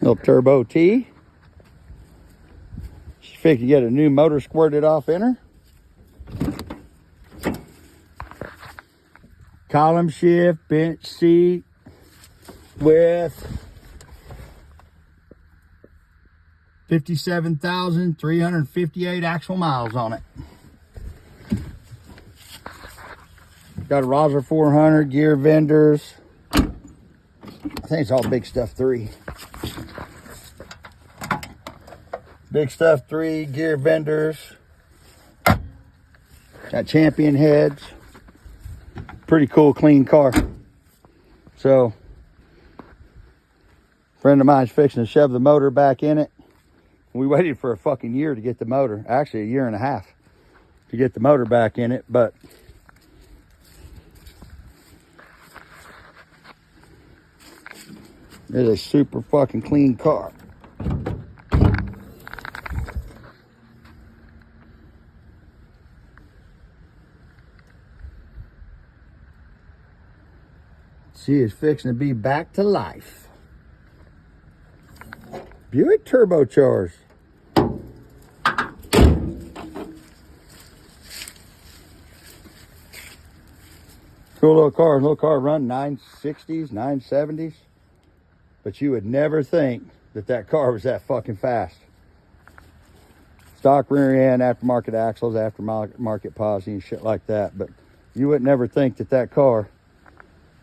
Little Turbo T. She's fixing to get a new motor squirted off in her. Column shift, bench seat with 57,358 actual miles on it. Got a Rosser 400, gear vendors. I think it's all Big Stuff 3. Big Stuff 3, gear vendors. Got champion heads. Pretty cool, clean car. So, a friend of mine's fixing to shove the motor back in it. We waited for a fucking year to get the motor. Actually, a year and a half to get the motor back in it, but it's a super fucking clean car. She is fixing to be back to life. Buick turbocharged. Cool little car. Little car run 960s, 970s. But you would never think that that car was that fucking fast. Stock rear end, aftermarket axles, aftermarket posi and shit like that. But you would never think that that car,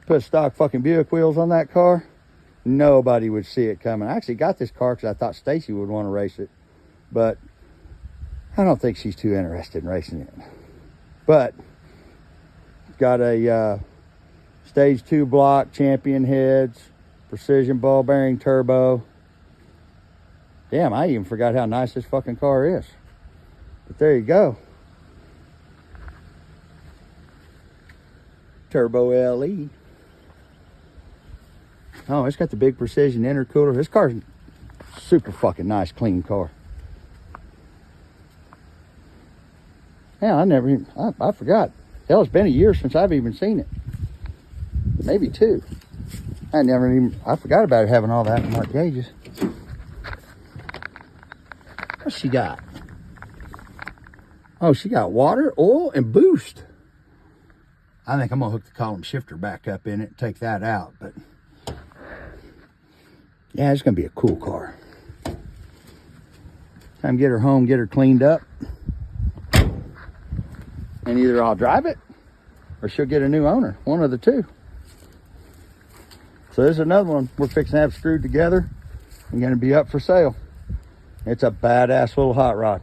put stock fucking Buick wheels on that car, nobody would see it coming. I actually got this car because I thought Stacy would want to race it. But I don't think she's too interested in racing it. But got a stage 2 block, champion heads, precision ball bearing turbo. Damn, I even forgot how nice this fucking car is. But there you go. Turbo LE. Oh, it's got the big precision intercooler. This car's super fucking nice, clean car. Yeah, I forgot. Hell, it's been a year since I've even seen it. Maybe 2. I forgot about it having all the aftermarket gauges. What's she got? Oh, she got water, oil, and boost. I think I'm gonna hook the column shifter back up in it and take that out, but yeah, it's gonna be a cool car. Time to get her home, get her cleaned up. And either I'll drive it or she'll get a new owner, one of the two. So there's another one we're fixing to have screwed together and gonna be up for sale. It's a badass little hot rod.